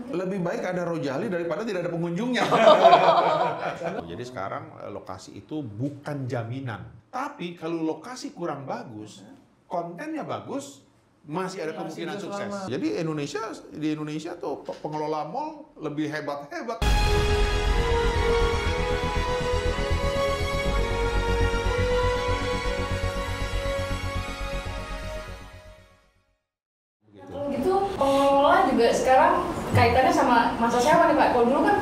Lebih baik ada Rojali daripada tidak ada pengunjungnya. Jadi sekarang lokasi itu bukan jaminan. Tapi kalau lokasi kurang bagus, kontennya bagus, masih ada kemungkinan sukses. Jadi di Indonesia tuh pengelola mall lebih hebat-hebat. Pengelola juga sekarang kaitannya sama masa sewa nih Pak. Kalau dulu kan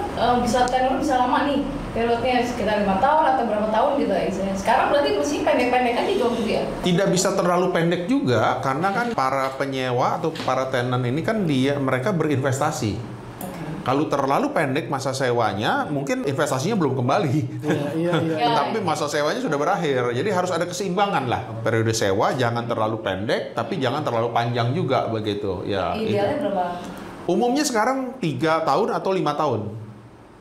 tenurnya bisa lama nih, periodenya sekitar 5 tahun atau berapa tahun gitu ya. Sekarang berarti mesti pendek-pendek aja dong gitu ya? Tidak bisa terlalu pendek juga, karena kan para penyewa atau para tenan ini kan mereka berinvestasi. Kalau terlalu pendek masa sewanya, mungkin investasinya belum kembali. Iya. Tapi masa sewanya sudah berakhir. Jadi harus ada keseimbangan lah. Periode sewa jangan terlalu pendek, tapi jangan terlalu panjang juga begitu. Ya. Idealnya berapa? Umumnya sekarang 3 tahun atau 5 tahun.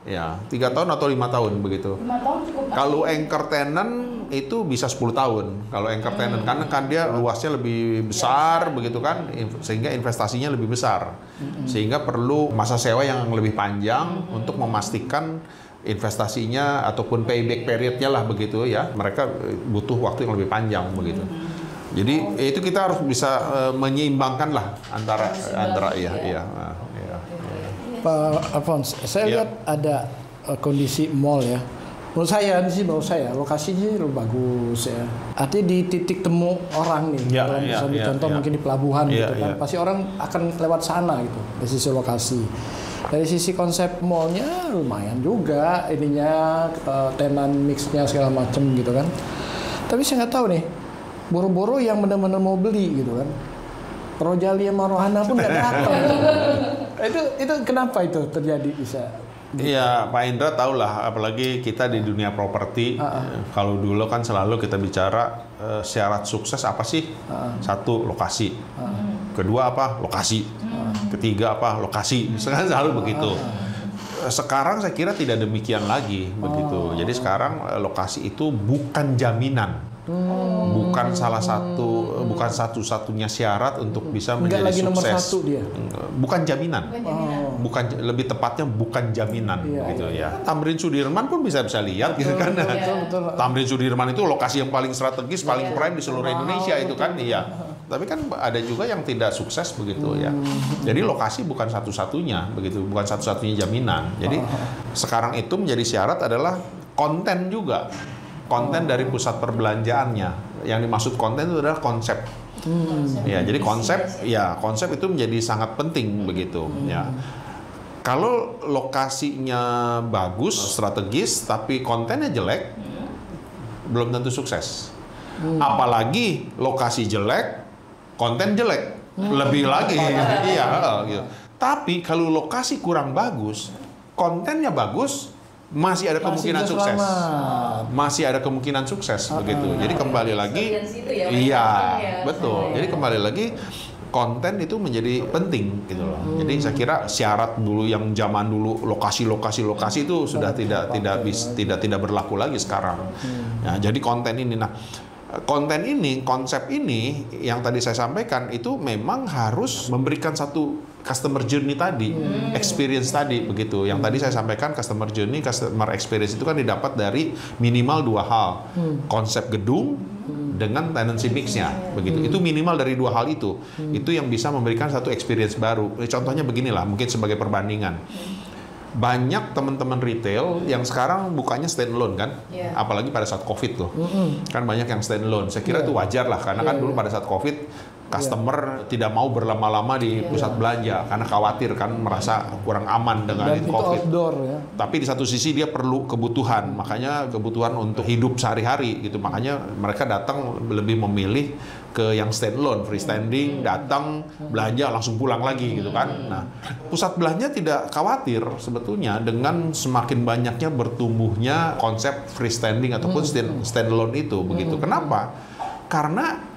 Ya, 3 tahun atau 5 tahun begitu. 5 tahun cukup. Kalau anchor tenant itu bisa 10 tahun. Kalau anchor tenant karena kan dia luasnya lebih besar begitu kan, sehingga investasinya lebih besar. Sehingga perlu masa sewa yang lebih panjang untuk memastikan investasinya ataupun payback periodnya lah begitu ya. Mereka butuh waktu yang lebih panjang begitu. Jadi itu kita harus bisa menyeimbangkan lah antara iya. Pak Alphonse, saya lihat ada kondisi mall ya. Menurut saya lokasinya lebih bagus ya. Artinya di titik temu orang nih. Contoh mungkin di pelabuhan gitu kan. Pasti orang akan lewat sana gitu dari sisi lokasi. Dari sisi konsep mallnya lumayan juga ininya, tenan mixnya segala macem gitu kan. Tapi saya nggak tahu nih, boro-boro yang benar-benar mau beli gitu kan. Rojali sama Rohana pun nggak datang. Itu kenapa itu terjadi bisa? Iya, Pak Indra tahu lah, apalagi kita di dunia properti. Kalau dulu kan selalu kita bicara syarat sukses apa sih? Satu, lokasi. Kedua apa? Lokasi. Ketiga apa? Lokasi. Sekarang selalu begitu. Sekarang saya kira tidak demikian lagi begitu. Jadi sekarang lokasi itu bukan jaminan. Bukan satu-satunya syarat untuk bisa menjadi lagi sukses. Nomor 1 dia. Bukan jaminan. Lebih tepatnya bukan jaminan gitu ya. Tamrin Sudirman pun bisa lihat gitu kan. Betul. Tamrin Sudirman itu lokasi yang paling strategis, paling prime di seluruh Indonesia itu kan. Iya. Tapi kan ada juga yang tidak sukses begitu ya. Jadi lokasi bukan satu-satunya begitu, bukan satu-satunya jaminan. Jadi sekarang itu menjadi syarat adalah konten juga. Konten dari pusat perbelanjaannya. Yang dimaksud konten itu adalah konsep. Ya, jadi konsep itu menjadi sangat penting begitu ya. Kalau lokasinya bagus, strategis, tapi kontennya jelek, belum tentu sukses. Apalagi lokasi jelek, konten jelek, lebih lagi. Iya, gitu. Tapi kalau lokasi kurang bagus, kontennya bagus, masih ada kemungkinan sukses. Masih ada kemungkinan sukses begitu. Jadi kembali lagi, betul. Jadi kembali lagi konten itu menjadi penting gitu loh. Jadi saya kira syarat dulu yang zaman dulu lokasi itu sudah tidak berlaku lagi sekarang. Nah, jadi konten ini konsep ini yang tadi saya sampaikan itu memang harus memberikan satu customer journey tadi, experience tadi begitu. Yang tadi saya sampaikan customer journey, customer experience itu kan didapat dari minimal 2 hal. Konsep gedung dengan tenancy mix-nya begitu. Itu minimal dari 2 hal itu. Itu yang bisa memberikan satu experience baru. Contohnya beginilah, mungkin sebagai perbandingan. Banyak teman-teman retail yang sekarang bukanya stand alone kan, apalagi pada saat COVID tuh, kan banyak yang stand alone. Saya kira itu wajar lah, karena kan dulu pada saat COVID customer tidak mau berlama-lama di pusat belanja karena khawatir kan, merasa kurang aman dengan COVID. Outdoor, ya. Tapi di satu sisi dia perlu kebutuhan, makanya kebutuhan untuk hidup sehari-hari gitu. Makanya mereka datang lebih memilih ke yang stand alone, freestanding, datang belanja langsung pulang lagi gitu kan. Nah, pusat belanja tidak khawatir sebetulnya dengan semakin banyaknya bertumbuhnya konsep freestanding ataupun stand alone itu begitu. Kenapa? Karena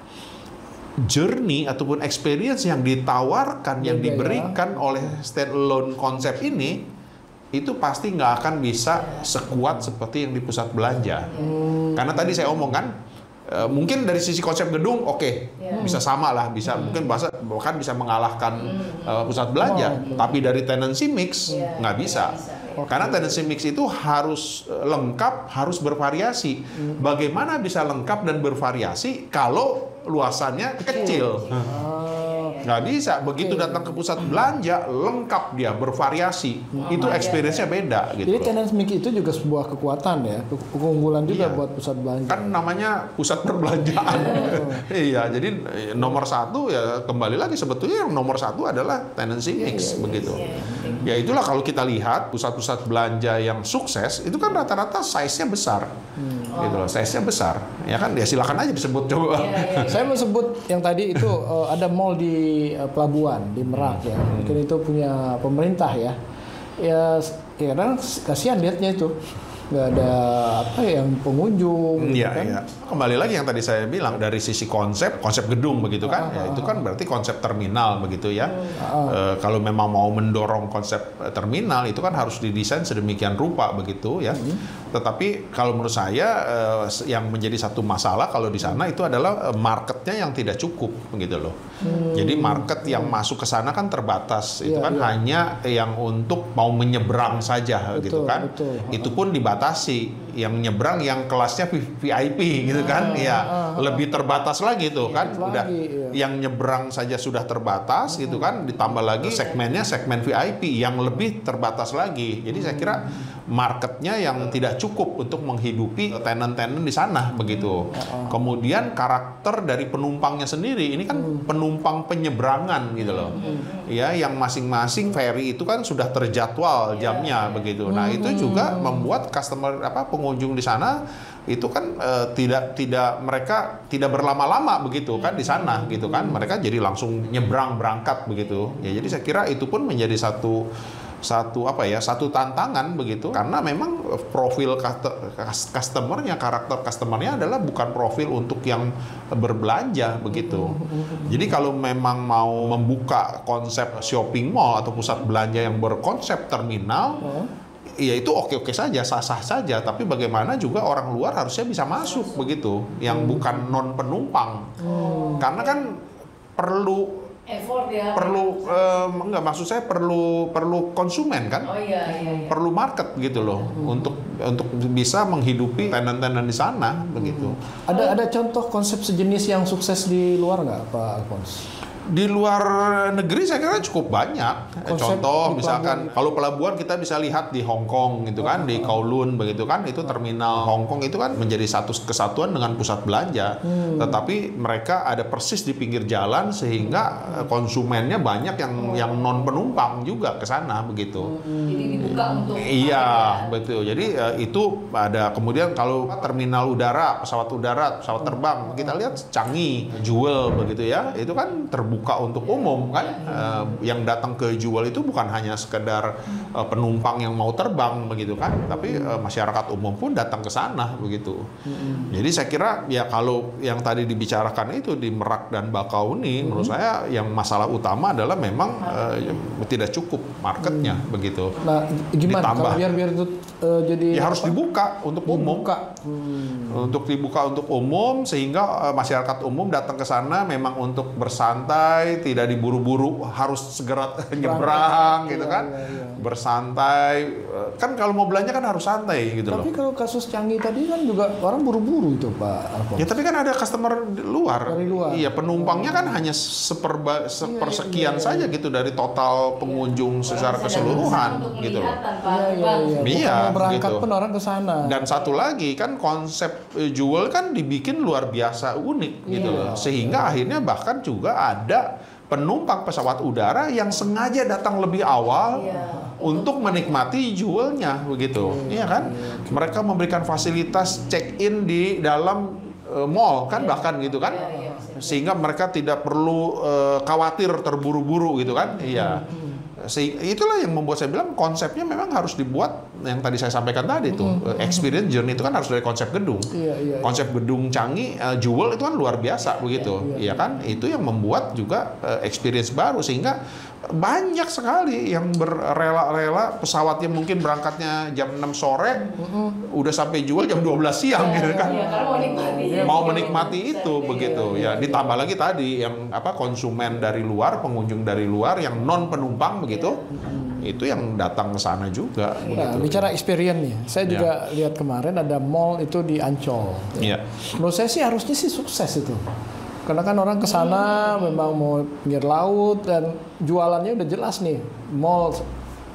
journey ataupun experience yang ditawarkan, yang diberikan oleh standalone konsep ini, itu pasti nggak akan bisa sekuat seperti yang di pusat belanja. Karena tadi saya omong kan, mungkin dari sisi konsep gedung bisa sama lah, bisa mungkin bahkan bisa mengalahkan pusat belanja, tapi dari tenancy mix nggak bisa. Karena tenancy mix itu harus lengkap, harus bervariasi. Bagaimana bisa lengkap dan bervariasi kalau luasannya kecil? Nggak bisa. Begitu datang ke pusat belanja, lengkap dia, bervariasi. Itu experience-nya beda. Gitu. Jadi tenancy mix itu juga sebuah kekuatan ya, keunggulan juga buat pusat belanja. Kan namanya pusat perbelanjaan. Iya, jadi nomor satu ya kembali lagi sebetulnya yang nomor satu adalah tenancy mix begitu. Ya itulah kalau kita lihat pusat-pusat belanja yang sukses itu kan rata-rata size-nya besar. Gitu loh, size-nya besar. Ya kan, ya silakan aja disebut coba. Saya mau sebut yang tadi itu ada mall di pelabuhan di Merak ya. Mungkin itu punya pemerintah ya. Ya kadang kasihan lihatnya itu. Nggak ada yang pengunjung. Iya, kan? Iya. Kembali lagi yang tadi saya bilang dari sisi konsep gedung begitu kan, ya itu kan berarti konsep terminal begitu ya. Kalau memang mau mendorong konsep terminal itu kan harus didesain sedemikian rupa begitu ya. Tetapi kalau menurut saya yang menjadi satu masalah kalau di sana itu adalah marketnya yang tidak cukup begitu loh. Jadi market yang masuk ke sana kan terbatas. Itu kan hanya yang untuk mau menyeberang saja gitu kan. Itu pun dibatasi. Yang nyebrang yang kelasnya VIP gitu kan, lebih terbatas lagi tuh kan, udah yang nyebrang saja sudah terbatas gitu kan, ditambah lagi segmennya segmen VIP yang lebih terbatas lagi. Jadi saya kira marketnya yang tidak cukup untuk menghidupi tenant-tenant di sana begitu. Kemudian karakter dari penumpangnya sendiri, ini kan penumpang penyeberangan gitu loh, ya yang masing-masing ferry itu kan sudah terjadwal jamnya begitu. Nah itu juga membuat pengunjung di sana itu kan mereka tidak berlama-lama begitu kan di sana gitu kan, mereka jadi langsung nyebrang berangkat begitu ya. Jadi saya kira itu pun menjadi satu tantangan begitu, karena memang profil customernya, karakter customernya adalah bukan profil untuk yang berbelanja begitu. Jadi kalau memang mau membuka konsep shopping mall atau pusat belanja yang berkonsep terminal, ya itu oke-oke saja, sah-sah saja, tapi bagaimana juga orang luar harusnya bisa masuk begitu, yang bukan non penumpang. Karena kan perlu effort ya. Maksud saya perlu konsumen kan? Perlu market gitu loh untuk bisa menghidupi tenan-tenan di sana begitu. Ada contoh konsep sejenis yang sukses di luar nggak, Pak Alphonse? Di luar negeri saya kira cukup banyak. Contoh misalkan kalau pelabuhan kita bisa lihat di Hong Kong gitu kan, di Kowloon begitu kan, itu terminal Hong Kong itu kan menjadi satu kesatuan dengan pusat belanja. Tetapi mereka ada persis di pinggir jalan sehingga konsumennya banyak yang non penumpang juga ke sana begitu. Jadi dibuka untuk betul. Jadi itu ada. Kemudian kalau terminal udara, pesawat terbang, kita lihat Changi, Jewel begitu ya. Itu kan terbuka untuk umum kan, yang datang ke Jewel itu bukan hanya sekedar penumpang yang mau terbang begitu kan, tapi masyarakat umum pun datang ke sana begitu. Jadi saya kira ya kalau yang tadi dibicarakan itu di Merak dan Bakauni, menurut saya yang masalah utama adalah memang tidak cukup marketnya begitu. Nah, gimana ditambah, kalau biar itu jadi ya harus dibuka untuk umum. Untuk dibuka untuk umum sehingga masyarakat umum datang ke sana memang untuk bersantai, tidak diburu-buru harus segera nyebrang gitu kan. Bersantai. Kan kalau mau belanja kan harus santai gitu loh. Tapi kalau kasus Changi tadi kan juga orang buru-buru itu, Pak Alphonse. Ya tapi kan ada customer luar. Dari luar. Iya, penumpangnya kan hanya sepersekian saja gitu dari total pengunjung secara keseluruhan gitu loh. Iya, berangkat pun orang ke sana. Dan satu lagi kan konsep Jewel kan dibikin luar biasa unik gitu loh. Sehingga akhirnya bahkan juga ada penumpang pesawat udara yang sengaja datang lebih awal untuk menikmati Jewelnya begitu. Iya kan? Mereka memberikan fasilitas check-in di dalam mall kan bahkan gitu kan. Sehingga mereka tidak perlu khawatir terburu-buru gitu kan. Iya. Itulah yang membuat saya bilang konsepnya memang harus dibuat yang tadi saya sampaikan tadi tuh, experience journey itu kan harus dari konsep gedung. Konsep gedung Changi, Jewel itu kan luar biasa begitu, iya kan? Itu yang membuat juga experience baru sehingga banyak sekali yang berrela-rela pesawatnya mungkin berangkatnya jam 6 sore, udah sampai jual jam 12 siang gitu kan. Iya, karena mau nikmati. Mau menikmati itu begitu ya. Ditambah lagi tadi yang konsumen dari luar, pengunjung dari luar yang non penumpang begitu. Itu yang datang ke sana juga. Nah, bicara experience nih, saya juga lihat kemarin ada mall itu di Ancol. Iya. Menurut saya sih harusnya sih sukses itu. Karena kan orang ke sana memang mau pinggir laut dan jualannya udah jelas nih, mall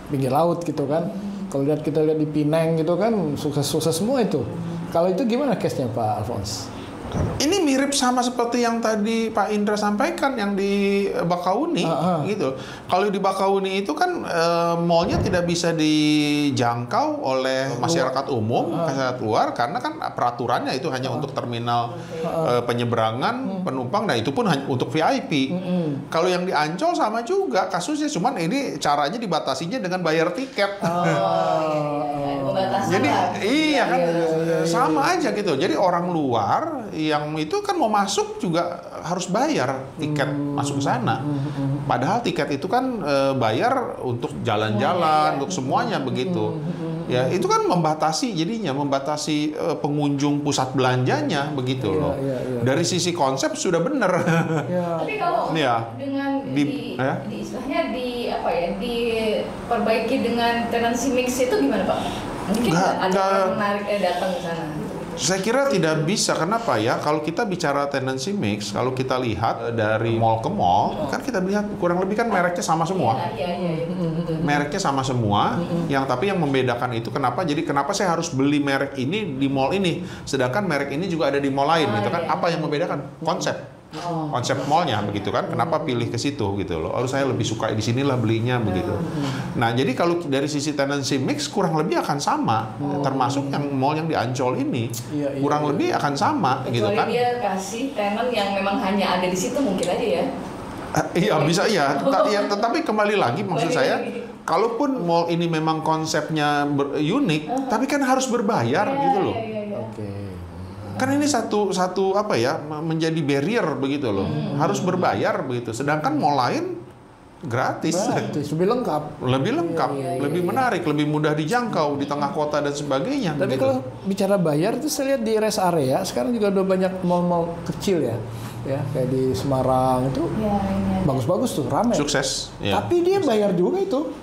pinggir laut gitu kan. Kalau kita lihat di Pineng gitu kan sukses-sukses semua itu. Kalau itu gimana case-nya Pak Alphonse? Ini mirip sama seperti yang tadi Pak Indra sampaikan yang di Bakauni gitu. Kalau di Bakauni itu kan mallnya tidak bisa dijangkau oleh masyarakat umum, masyarakat luar karena kan peraturannya itu hanya untuk terminal penyeberangan penumpang, nah itu pun hanya untuk VIP. Kalau yang di Ancol sama juga kasusnya, cuman ini caranya dibatasinya dengan bayar tiket. Jadi iya kan sama aja gitu. Jadi orang luar yang itu kan mau masuk juga harus bayar tiket masuk ke sana. Padahal tiket itu kan bayar untuk jalan-jalan, untuk semuanya begitu. Ya itu kan membatasi jadinya, membatasi pengunjung pusat belanjanya begitu loh. Dari sisi konsep sudah benar. Tapi kalau dengan istilahnya diperbaiki dengan tenancy mix itu gimana Pak? Mungkin ada orang menarik datang ke sana. Saya kira tidak bisa. Kenapa ya? Kalau kita bicara tenancy mix, kalau kita lihat dari mall ke mall, kan kita lihat kurang lebih kan mereknya sama semua. Mereknya sama semua. Tapi yang membedakan itu kenapa? Jadi kenapa saya harus beli merek ini di mall ini, sedangkan merek ini juga ada di mall lain, gitu kan? Apa yang membedakan? Konsep mallnya begitu kan? Kenapa pilih ke situ gitu loh? Saya lebih suka di sinilah belinya begitu. Nah, jadi kalau dari sisi tenancy mix kurang lebih akan sama, termasuk yang mall yang di Ancol ini kurang lebih akan sama gitu kan? Dia kasih tenant yang memang hanya ada di situ mungkin aja ya. Iya bisa ya. Tetapi kembali lagi maksud saya, kalaupun mall ini memang konsepnya unik, tapi kan harus berbayar gitu loh. Kan ini satu menjadi barrier begitu loh. Harus berbayar begitu. Sedangkan mall lain gratis. Lebih lengkap. Lebih menarik, lebih mudah dijangkau di tengah kota dan sebagainya. Tapi kalau bicara bayar itu saya lihat di rest area sekarang juga udah banyak mall-mall kecil ya. Ya, kayak di Semarang itu bagus-bagus tuh, ramai. Sukses. Tapi dia bayar juga itu.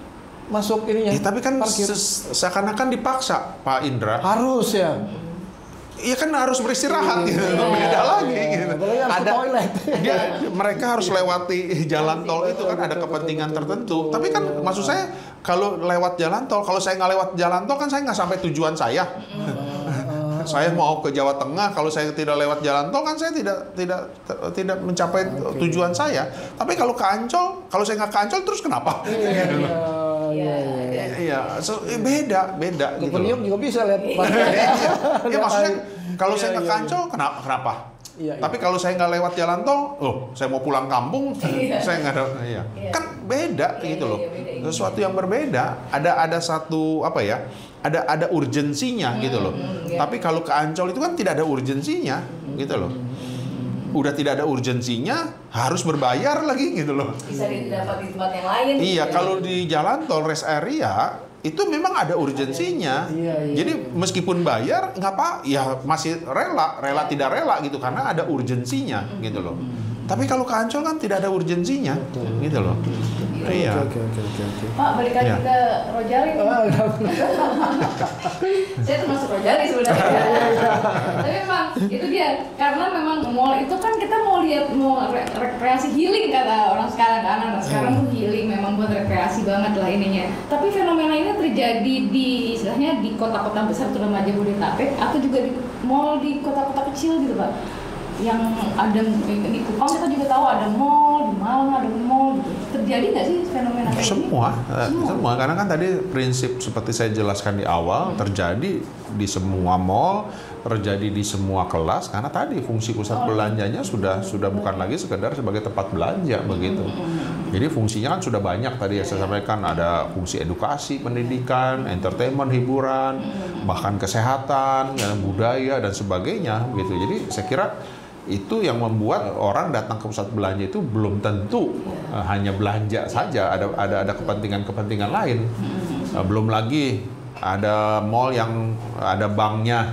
Masuk ininya. Tapi kan seakan-akan dipaksa, Pak Indra. Harus ya. Iya kan harus beristirahat gitu, beda lagi gitu. Ada toilet. Mereka harus lewati jalan tol itu kan ada kepentingan tertentu. Tapi kan maksud saya kalau lewat jalan tol, kalau saya nggak lewat jalan tol kan saya nggak sampai tujuan saya. Saya mau ke Jawa Tengah, kalau saya tidak lewat jalan tol kan saya tidak mencapai tujuan saya. Tapi kalau ke Ancol, kalau saya nggak ke Ancol terus kenapa? Iya, beda gitu. Ke juga bisa lihat. Ya maksudnya kalau saya nggak ke Ancol kenapa? Tapi kalau saya nggak lewat jalan tol, saya mau pulang kampung, saya nggak ada. Kan beda gitu loh. Sesuatu yang berbeda. Ada satu ada urgensinya gitu loh. Tapi kalau ke Ancol itu kan tidak ada urgensinya gitu loh. Udah tidak ada urgensinya, harus berbayar lagi gitu loh. Bisa didapat di tempat yang lain. Iya, kalau di jalan tol rest area itu memang ada urgensinya. Jadi meskipun bayar masih rela tidak rela gitu karena ada urgensinya gitu loh. Tapi kalau ke Ancol kan tidak ada urgensinya gitu loh. Iya. Oke. Pak, balik lagi ke Rojali. Saya termasuk Rojali sebenarnya. Tapi memang itu dia, karena memang mall itu kan kita mau rekreasi healing kata orang sekarang kan. Anak sekarang tuh healing memang buat rekreasi banget lah ininya. Tapi fenomena ini terjadi di istilahnya di kota-kota besar terutama Jabodetabek atau juga di mall di kota-kota kecil gitu Pak. Yang ada di Kupang kita juga tahu ada mall, di Malang ada mall gitu. Terjadi nggak sih fenomena kayak semua karena kan tadi prinsip seperti saya jelaskan di awal terjadi di semua mall, terjadi di semua kelas karena tadi fungsi pusat belanjanya sudah bukan lagi sekedar sebagai tempat belanja begitu. Jadi fungsinya kan sudah banyak tadi yang saya sampaikan, ada fungsi edukasi, pendidikan, entertainment, hiburan, bahkan kesehatan, budaya dan sebagainya begitu. Jadi saya kira itu yang membuat orang datang ke pusat belanja itu belum tentu hanya belanja saja, ada kepentingan-kepentingan lain. Belum lagi ada mall yang ada banknya.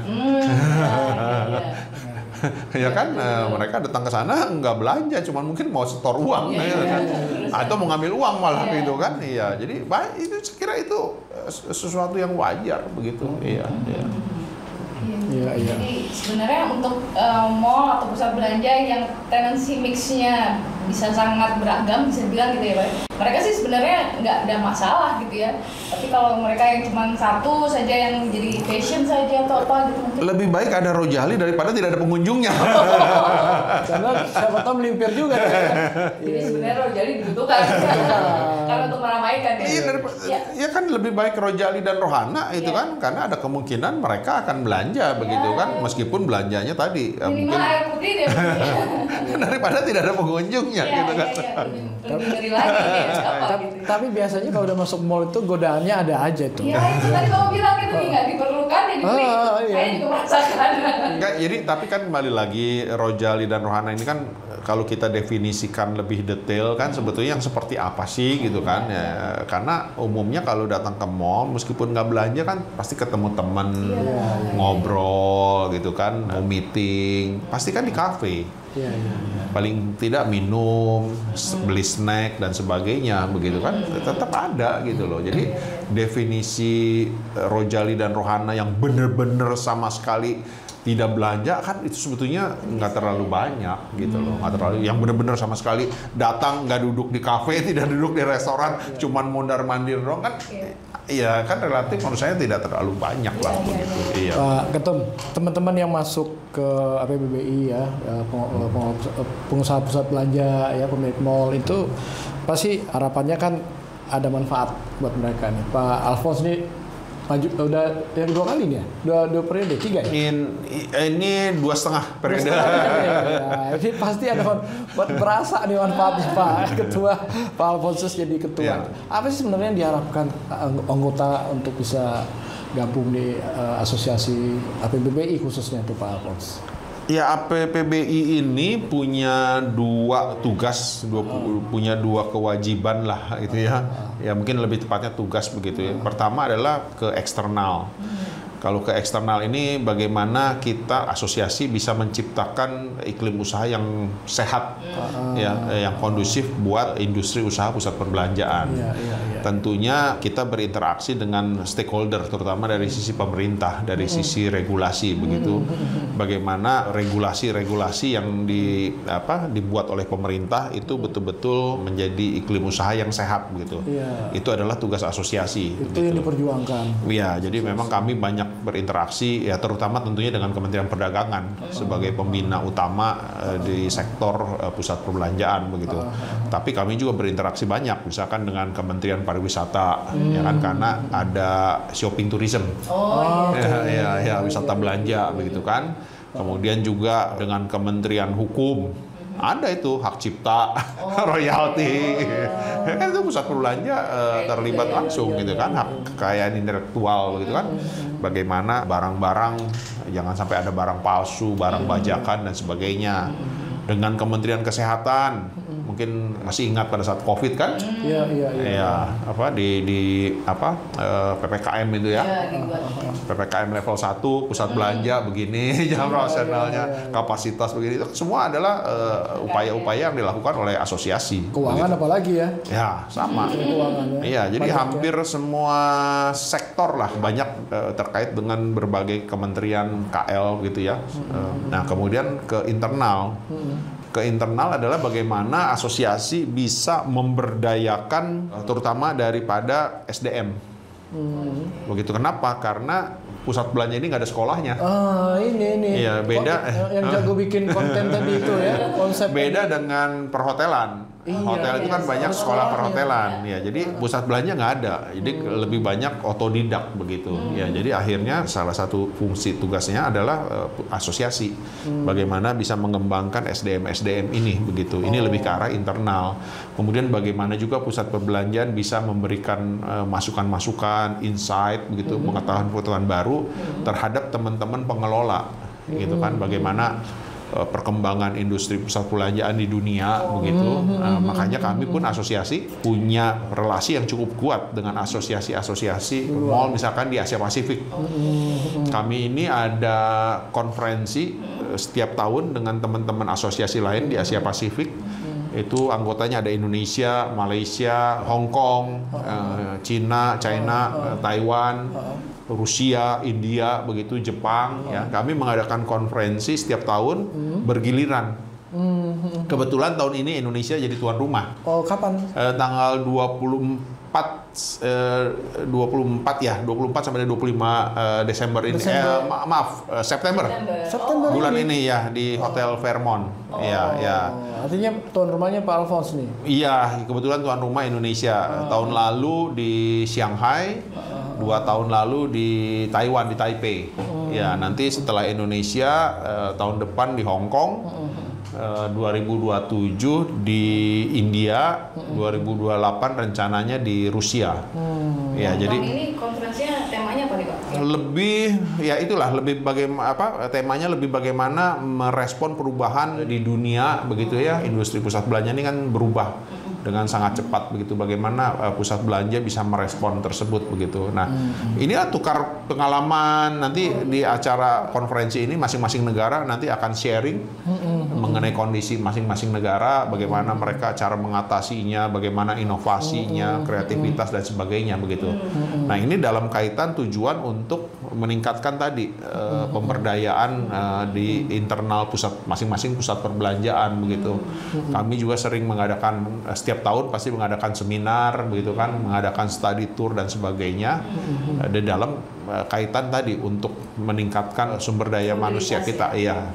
Ya kan, mereka datang ke sana nggak belanja, cuman mungkin mau setor uang, atau mau ngambil uang malah gitu kan. Iya, jadi itu saya kira itu sesuatu yang wajar begitu. Iya. Jadi sebenarnya untuk mall atau pusat belanja yang tenancy mix-nya bisa sangat beragam, bisa bilang gitu ya Pak. Mereka sih sebenarnya nggak ada masalah gitu ya. Tapi kalau mereka yang cuma satu saja yang jadi fashion saja atau apa gitu mungkin. Lebih baik ada Rojali daripada tidak ada pengunjungnya. Karena siapa tahu melimpir juga. Jadi sebenarnya Rojali dibutuhkan karena untuk meramaikan Ya kan lebih baik Rojali dan Rohana itu kan, karena ada kemungkinan mereka akan belanja begitu kan, meskipun belanjanya tadi minimal mungkin air putih deh daripada tidak ada pengunjungnya gitu kan. Lebih ngeri lagi Tapi biasanya kalau udah masuk mall itu godaannya ada aja tuh. Iya, itu tadi kamu bilang itu nggak diperlukan ya dibeli. Saya juga merasakan. Enggak, jadi tapi kan kembali lagi Rojali dan Rohana ini kan kalau kita definisikan lebih detail kan sebetulnya yang seperti apa sih gitu kan ya. Karena umumnya kalau datang ke mall meskipun nggak belanja kan pasti ketemu teman, ngobrol gitu kan, mau meeting, pasti kan di kafe. Paling tidak minum, beli snack dan sebagainya begitu kan, tetap ada gitu loh. Jadi definisi Rojali dan Rohana yang benar-benar sama sekali tidak belanja kan itu sebetulnya nggak terlalu banyak gitu loh, nggak terlalu yang benar-benar sama sekali datang nggak duduk di kafe, tidak duduk di restoran, cuman mondar-mandir doang kan. Iya kan relatif menurut saya tidak terlalu banyak lah begitu. Iya. Pak Ketum, teman-teman yang masuk ke APBBI ya, pengusaha pusat belanja ya, pemilik mall itu pasti harapannya kan ada manfaat buat mereka nih. Pak Alphonse nih maju udah yang 2 kali nih ya? Dua periode, 3 ya? Ini 2,5 periode. Jadi pasti ada berasa nih manfaatnya Pak Ketua, Pak Alphonse jadi ketua. Ya. Apa sih sebenarnya yang diharapkan anggota untuk bisa gabung di asosiasi APBBI khususnya tuh Pak Alphonse? Ya, APPBI ini punya 2 tugas, punya 2 kewajiban lah gitu ya. Ya mungkin lebih tepatnya tugas begitu ya. Pertama adalah ke eksternal. Kalau ke eksternal ini bagaimana kita asosiasi bisa menciptakan iklim usaha yang sehat, ya, yang kondusif buat industri usaha pusat perbelanjaan. Tentunya kita berinteraksi dengan stakeholder, terutama dari sisi pemerintah, dari sisi regulasi begitu. Bagaimana regulasi-regulasi yang dibuat oleh pemerintah itu betul-betul menjadi iklim usaha yang sehat begitu. Itu adalah tugas asosiasi. Itu begitu yang diperjuangkan. Iya, jadi memang kami banyak berinteraksi ya, terutama tentunya dengan Kementerian Perdagangan sebagai pembina utama di sektor pusat perbelanjaan begitu. Tapi kami juga berinteraksi banyak misalkan dengan Kementerian Pariwisata ya kan, karena ada shopping tourism. Ya, wisata belanja begitu kan. Kemudian juga dengan Kementerian Hukum ada itu hak cipta, royalti, kan itu pusat berbelanja terlibat langsung gitu kan, hak kekayaan intelektual gitu kan, bagaimana barang-barang jangan sampai ada barang palsu, barang bajakan dan sebagainya. Dengan Kementerian Kesehatan, mungkin masih ingat pada saat COVID kan? Iya. PPKM itu ya. PPKM level 1, pusat belanja begini, jam operasionalnya, kapasitas begini, itu semua adalah upaya-upaya yang dilakukan oleh asosiasi. Keuangan apalagi ya? Ya, sama. Iya, jadi hampir semua sektor lah banyak terkait dengan berbagai kementerian KL gitu ya. Nah, kemudian ke internal. Ke internal adalah bagaimana asosiasi bisa memberdayakan terutama daripada SDM. Begitu, kenapa? Karena pusat belanja ini nggak ada sekolahnya. Ini. Iya, beda. Yang jago bikin konten tadi itu ya, konsep. Beda dengan perhotelan. Hotel itu kan banyak sekolah perhotelan. Ya, jadi pusat belanja nggak ada. Jadi lebih banyak otodidak begitu. Ya, jadi akhirnya salah satu fungsi tugasnya adalah asosiasi. Bagaimana bisa mengembangkan SDM ini begitu. Ini lebih ke arah internal. Kemudian bagaimana juga pusat perbelanjaan bisa memberikan masukan-masukan, insight begitu, pengetahuan-pengetahuan baru terhadap teman-teman pengelola gitu kan. Bagaimana perkembangan industri pusat perbelanjaan di dunia begitu. Makanya kami pun asosiasi punya relasi yang cukup kuat dengan asosiasi-asosiasi mall misalkan di Asia Pasifik. Kami ini ada konferensi setiap tahun dengan teman-teman asosiasi lain di Asia Pasifik. Itu anggotanya ada Indonesia, Malaysia, Hong Kong, China, Taiwan, Rusia, India, begitu Jepang. Ya, kami mengadakan konferensi setiap tahun bergiliran. Kebetulan tahun ini Indonesia jadi tuan rumah. Oh, kapan? Tanggal 24 sampai 25 Desember ini. September. Bulan ini ya di Hotel Fairmont. Ya. Artinya tuan rumahnya Pak Alphonse nih. Iya, kebetulan tuan rumah Indonesia. Tahun lalu di Shanghai, 2 tahun lalu di Taiwan, di Taipei. Ya, nanti setelah Indonesia tahun depan di Hong Kong. 2027 di India, 2028 rencananya di Rusia. Ya, jadi ini konferensinya temanya apa nih Pak? Temanya lebih bagaimana merespon perubahan di dunia begitu ya. Industri pusat belanja ini kan berubah dengan sangat cepat begitu, bagaimana pusat belanja bisa merespon tersebut begitu. Nah, inilah tukar pengalaman nanti di acara konferensi ini, masing-masing negara nanti akan sharing mengenai kondisi masing-masing negara, bagaimana mereka cara mengatasinya, bagaimana inovasinya, kreativitas dan sebagainya begitu. Nah, ini dalam kaitan tujuan untuk meningkatkan tadi pemberdayaan di internal pusat masing-masing pusat perbelanjaan begitu. Kami juga sering mengadakan setiap tahun pasti mengadakan seminar begitu kan, mengadakan study tour dan sebagainya di dalam kaitan tadi untuk meningkatkan sumber daya manusia kita. Iya.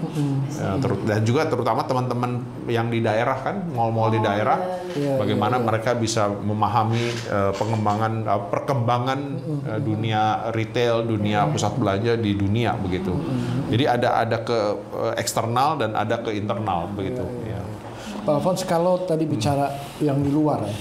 Dan juga terutama teman-teman yang di daerah kan, mall-mall di daerah, bagaimana mereka bisa memahami perkembangan dunia retail, dunia pusat belanja di dunia begitu. Jadi ada ke eksternal dan ada ke internal begitu. Ya. Pak Alphonse, kalau tadi bicara yang di luar ya,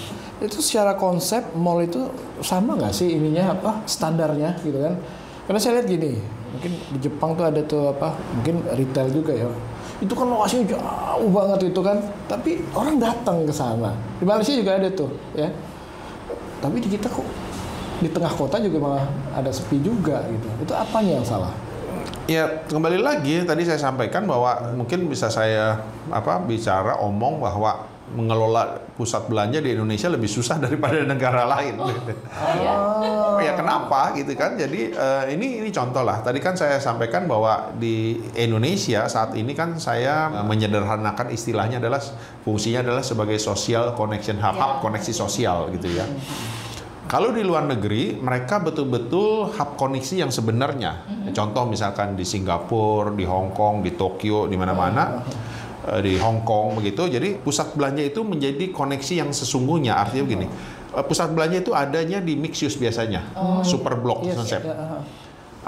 itu secara konsep mall itu sama nggak sih ininya standarnya gitu kan? Karena saya lihat gini, mungkin di Jepang tuh ada tuh mungkin retail juga ya. Itu kan lokasinya jauh banget itu kan, tapi orang datang ke sana. Di Malaysia juga ada tuh ya. Tapi di kita kok di tengah kota juga malah ada sepi juga gitu. Itu apanya yang salah? Ya, kembali lagi tadi saya sampaikan bahwa mungkin bisa saya omong bahwa mengelola pusat belanja di Indonesia lebih susah daripada negara lain. Ya kenapa gitu kan? Jadi ini contoh lah. Tadi kan saya sampaikan bahwa di Indonesia saat ini kan saya menyederhanakan istilahnya adalah fungsinya adalah sebagai social connection hub, koneksi sosial gitu ya. Kalau di luar negeri, mereka betul-betul hub koneksi yang sebenarnya. Contoh misalkan di Singapura, di Hong Kong, di Tokyo, di mana-mana, di Hong Kong begitu. Jadi pusat belanja itu menjadi koneksi yang sesungguhnya. Artinya begini, pusat belanja itu adanya di mixed use biasanya, super block konsep.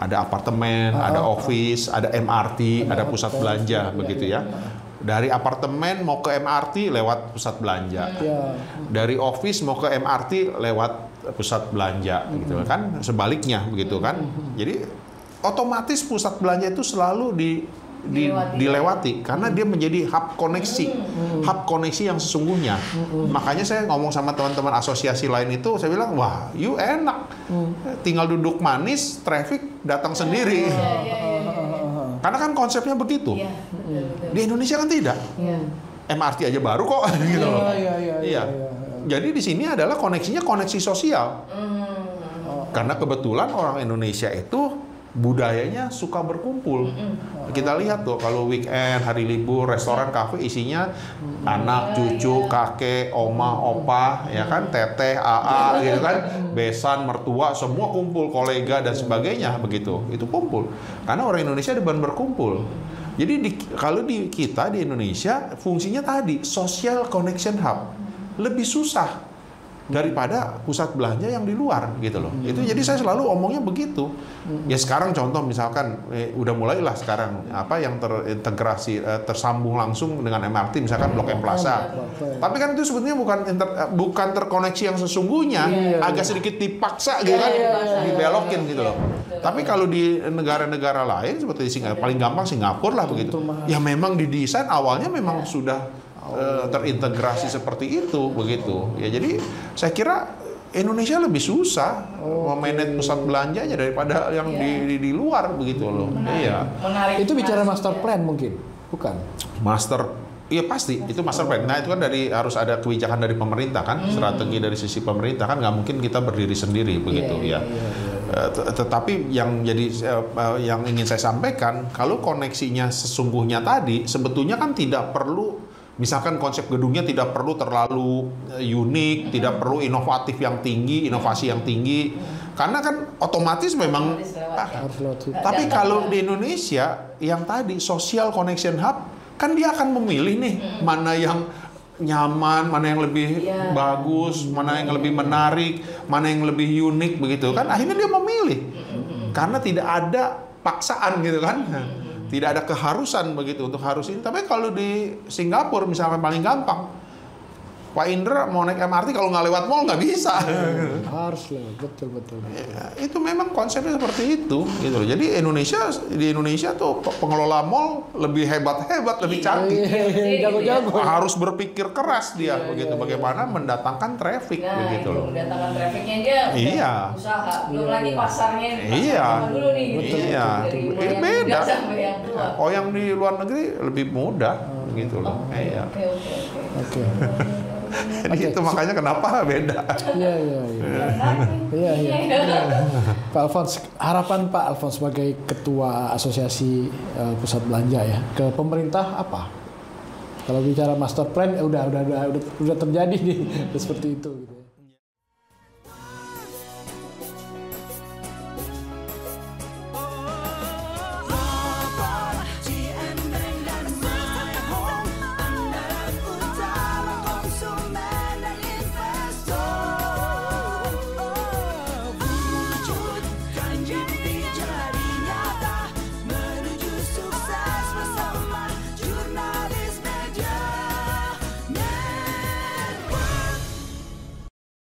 Ada apartemen, ada office, ada MRT, ada pusat belanja begitu ya. Dari apartemen mau ke MRT lewat pusat belanja. Dari office mau ke MRT lewat pusat belanja gitu kan, sebaliknya begitu kan. Jadi otomatis pusat belanja itu selalu dilewati karena dia menjadi hub koneksi yang sesungguhnya. Makanya saya ngomong sama teman-teman asosiasi lain itu, saya bilang wah, you enak, tinggal duduk manis, traffic datang sendiri. Karena kan konsepnya begitu. Di Indonesia kan tidak. MRT aja baru kok gitu loh. Iya. Jadi di sini adalah koneksinya koneksi sosial. Karena kebetulan orang Indonesia itu budayanya suka berkumpul. Kita lihat tuh kalau weekend, hari libur, restoran, kafe isinya anak, cucu, kakek, oma, opa, ya kan, teteh, AA, gitu kan, besan, mertua, semua kumpul, kolega dan sebagainya begitu. Itu kumpul. Karena orang Indonesia demen berkumpul. Jadi kalau di kita di Indonesia fungsinya tadi social connection hub. Lebih susah daripada pusat belanja yang di luar gitu loh. Itu jadi saya selalu omongnya begitu. Ya sekarang contoh misalkan udah mulailah sekarang apa yang terintegrasi tersambung langsung dengan MRT misalkan Blok M Plaza. Tapi kan itu sebetulnya bukan terkoneksi yang sesungguhnya, agak sedikit dipaksa gitu kan, dibelokin gitu loh. Tapi kalau di negara-negara lain seperti paling gampang Singapura lah begitu. Ya memang didesain awalnya memang sudah terintegrasi seperti itu begitu. Ya jadi saya kira Indonesia lebih susah memanage pusat belanjanya daripada yang di luar begitu loh. Iya. Itu bicara master plan mungkin, bukan? Iya pasti itu master plan. Nah itu kan harus ada kebijakan dari pemerintah kan, strategi dari sisi pemerintah kan, nggak mungkin kita berdiri sendiri begitu ya. Tetapi yang ingin saya sampaikan, kalau koneksinya sesungguhnya tadi sebetulnya kan tidak perlu. Misalkan konsep gedungnya tidak perlu terlalu unik, tidak perlu inovatif yang tinggi, inovasi yang tinggi, karena kan otomatis memang. Tapi kalau di Indonesia yang tadi social connection hub, kan dia akan memilih nih mana yang nyaman, mana yang lebih bagus, mana yang lebih menarik, mana yang lebih unik begitu kan. Akhirnya dia memilih karena tidak ada paksaan gitu kan. Tidak ada keharusan begitu untuk harus ini. Tapi kalau di Singapura misalkan paling gampang, Pak Indra mau naik MRT kalau nggak lewat mall nggak bisa. Harus lewat, betul. Ya, itu memang konsepnya seperti itu, gitu loh. Jadi di Indonesia tuh pengelola mall lebih hebat, lebih canggih. Jago-jago. Harus berpikir keras dia, begitu. Bagaimana mendatangkan traffic, begitu loh. Mendatangkan trafficnya aja usaha, belum lagi pasarnya. Dulu nih. Iya. Ini beda. Oh yang di luar negeri lebih mudah, gitu loh. Iya. Oke. Jadi itu makanya kenapa beda. Iya. Pak Alfons, harapan Pak Alfons sebagai ketua asosiasi pusat belanja ya ke pemerintah apa? Kalau bicara master plan udah terjadi nih seperti itu.